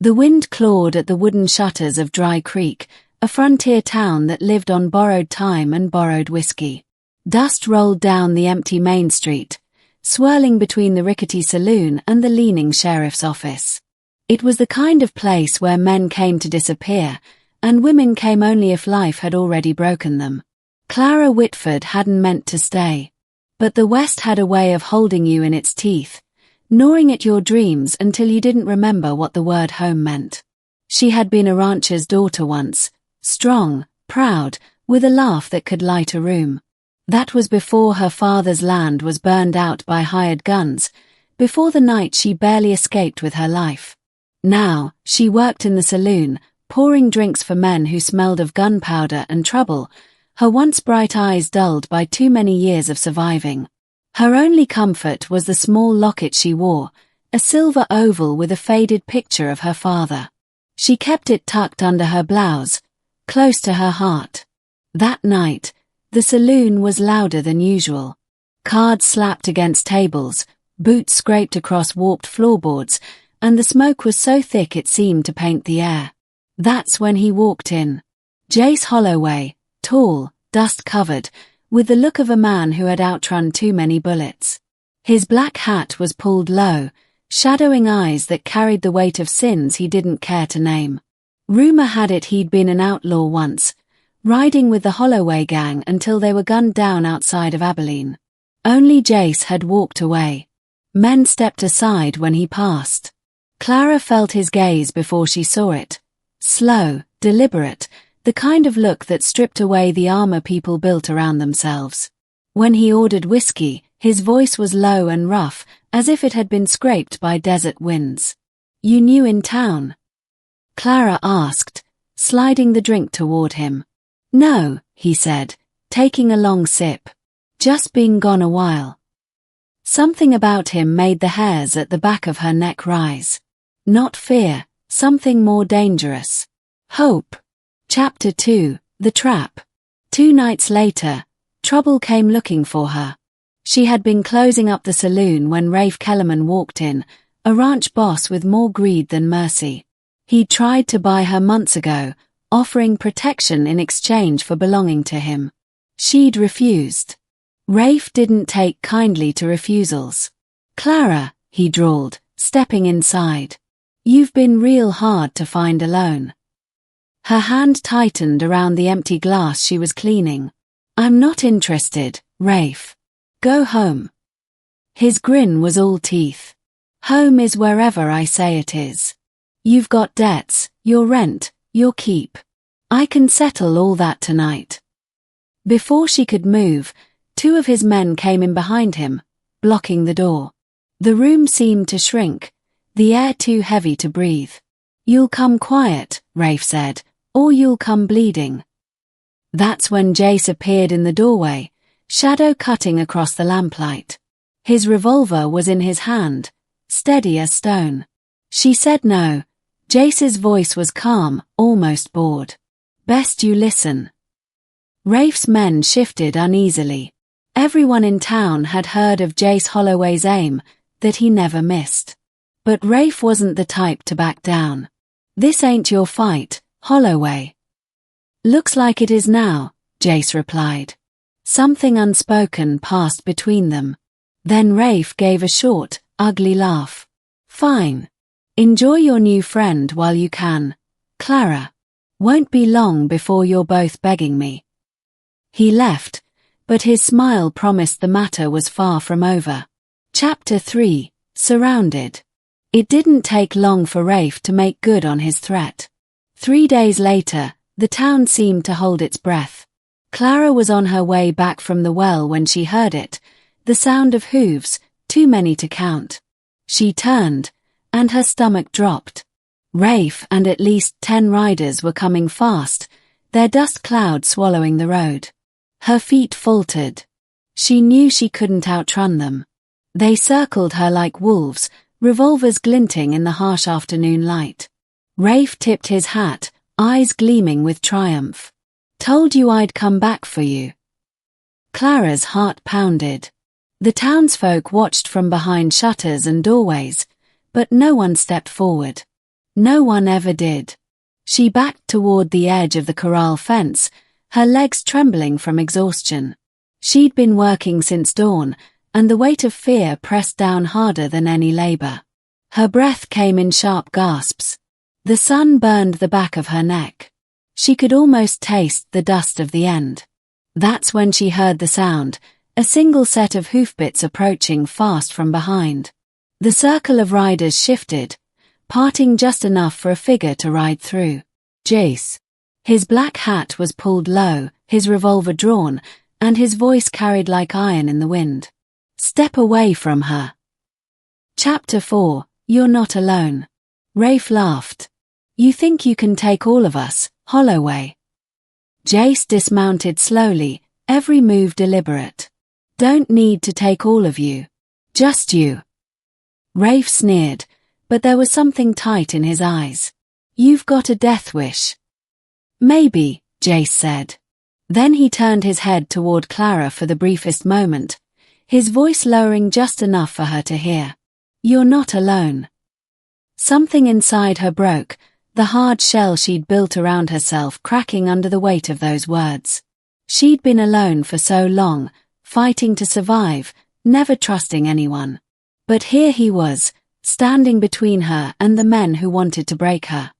The wind clawed at the wooden shutters of Dry Creek, a frontier town that lived on borrowed time and borrowed whiskey. Dust rolled down the empty Main Street, swirling between the rickety saloon and the leaning sheriff's office. It was the kind of place where men came to disappear, and women came only if life had already broken them. Clara Whitford hadn't meant to stay. But the West had a way of holding you in its teeth, gnawing at your dreams until you didn't remember what the word home meant. She had been a rancher's daughter once, strong, proud, with a laugh that could light a room. That was before her father's land was burned out by hired guns, before the night she barely escaped with her life. Now, she worked in the saloon, pouring drinks for men who smelled of gunpowder and trouble, her once bright eyes dulled by too many years of surviving. Her only comfort was the small locket she wore, a silver oval with a faded picture of her father. She kept it tucked under her blouse, close to her heart. That night, the saloon was louder than usual. Cards slapped against tables, boots scraped across warped floorboards, and the smoke was so thick it seemed to paint the air. That's when he walked in. Jace Holloway, tall, dust-covered, with the look of a man who had outrun too many bullets. His black hat was pulled low, shadowing eyes that carried the weight of sins he didn't care to name. Rumor had it he'd been an outlaw once, riding with the Holloway gang until they were gunned down outside of Abilene. Only Jace had walked away. Men stepped aside when he passed. Clara felt his gaze before she saw it. Slow, deliberate, the kind of look that stripped away the armor people built around themselves. When he ordered whiskey, his voice was low and rough, as if it had been scraped by desert winds. "You new in town?" Clara asked, sliding the drink toward him. "No," he said, taking a long sip. "Just been gone a while." Something about him made the hairs at the back of her neck rise. Not fear, something more dangerous. Hope. Chapter 2, The Trap. 2 nights later, trouble came looking for her. She had been closing up the saloon when Rafe Kellerman walked in, a ranch boss with more greed than mercy. He'd tried to buy her months ago, offering protection in exchange for belonging to him. She'd refused. Rafe didn't take kindly to refusals. "Clara," he drawled, stepping inside. "You've been real hard to find alone." Her hand tightened around the empty glass she was cleaning. "I'm not interested, Rafe. Go home." His grin was all teeth. "Home is wherever I say it is. You've got debts, your rent, your keep. I can settle all that tonight." Before she could move, 2 of his men came in behind him, blocking the door. The room seemed to shrink, the air too heavy to breathe. "You'll come quiet," Rafe said, "or you'll come bleeding." That's when Jace appeared in the doorway, shadow cutting across the lamplight. His revolver was in his hand, steady as stone. "She said no." Jace's voice was calm, almost bored. "Best you listen." Rafe's men shifted uneasily. Everyone in town had heard of Jace Holloway's aim, that he never missed. But Rafe wasn't the type to back down. "This ain't your fight, Holloway." "Looks like it is now," Jace replied. Something unspoken passed between them. Then Rafe gave a short, ugly laugh. "Fine. Enjoy your new friend while you can, Clara. Won't be long before you're both begging me." He left, but his smile promised the matter was far from over. Chapter 3, Surrounded. It didn't take long for Rafe to make good on his threat. 3 days later, the town seemed to hold its breath. Clara was on her way back from the well when she heard it, the sound of hooves, too many to count. She turned, and her stomach dropped. Rafe and at least 10 riders were coming fast, their dust cloud swallowing the road. Her feet faltered. She knew she couldn't outrun them. They circled her like wolves, revolvers glinting in the harsh afternoon light. Rafe tipped his hat, eyes gleaming with triumph. "Told you I'd come back for you." Clara's heart pounded. The townsfolk watched from behind shutters and doorways, but no one stepped forward. No one ever did. She backed toward the edge of the corral fence, her legs trembling from exhaustion. She'd been working since dawn, and the weight of fear pressed down harder than any labor. Her breath came in sharp gasps. The sun burned the back of her neck. She could almost taste the dust of the end. That's when she heard the sound, a single set of hoofbeats approaching fast from behind. The circle of riders shifted, parting just enough for a figure to ride through. Jace. His black hat was pulled low, his revolver drawn, and his voice carried like iron in the wind. Step away from her. Chapter 4. You're not alone. Rafe laughed. You think you can take all of us, Holloway? Jace dismounted slowly, every move deliberate. Don't need to take all of you. Just you. Rafe sneered, but there was something tight in his eyes. You've got a death wish. Maybe, Jace said. Then he turned his head toward Clara for the briefest moment, his voice lowering just enough for her to hear. You're not alone. Something inside her broke, the hard shell she'd built around herself cracking under the weight of those words. She'd been alone for so long, fighting to survive, never trusting anyone. But here he was, standing between her and the men who wanted to break her.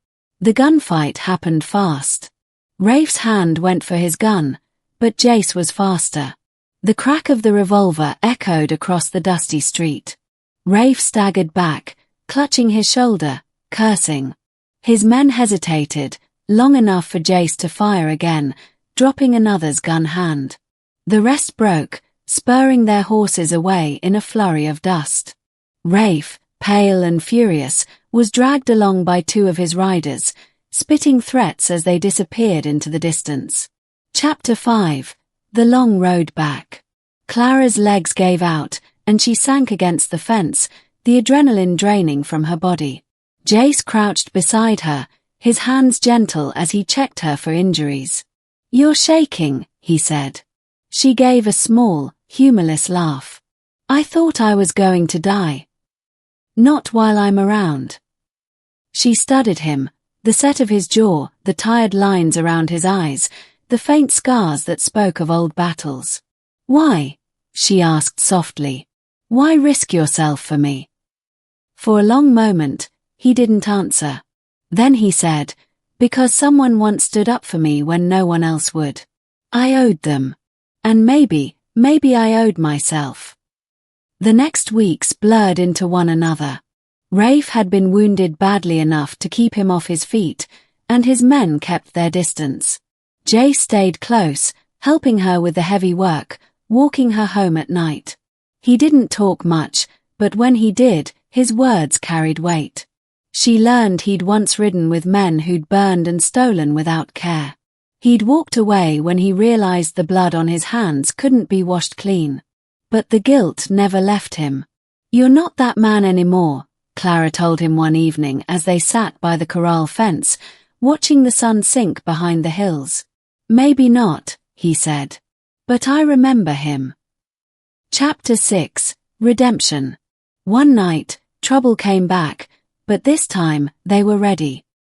The gunfight happened fast. Rafe's hand went for his gun, but Jace was faster. The crack of the revolver echoed across the dusty street. Rafe staggered back, clutching his shoulder, cursing. His men hesitated, long enough for Jace to fire again, dropping another's gun hand. The rest broke, spurring their horses away in a flurry of dust. Rafe, pale and furious, was dragged along by two of his riders, spitting threats as they disappeared into the distance. Chapter 5. The Long Road Back. Clara's legs gave out, and she sank against the fence, the adrenaline draining from her body. Jace crouched beside her, his hands gentle as he checked her for injuries. You're shaking, he said. She gave a small, humorless laugh. I thought I was going to die. Not while I'm around. She studied him, the set of his jaw, the tired lines around his eyes, the faint scars that spoke of old battles. Why? She asked softly. Why risk yourself for me? For a long moment, he didn't answer. Then he said, because someone once stood up for me when no one else would. I owed them. And maybe I owed myself. The next weeks blurred into one another. Rafe had been wounded badly enough to keep him off his feet, and his men kept their distance. Jace stayed close, helping her with the heavy work, walking her home at night. He didn't talk much, but when he did, his words carried weight. She learned he'd once ridden with men who'd burned and stolen without care. He'd walked away when he realized the blood on his hands couldn't be washed clean. But the guilt never left him. You're not that man anymore, Clara told him one evening as they sat by the corral fence, watching the sun sink behind the hills. Maybe not, he said. But I remember him. Chapter 6. Redemption. One night, trouble came back, but this time they were ready.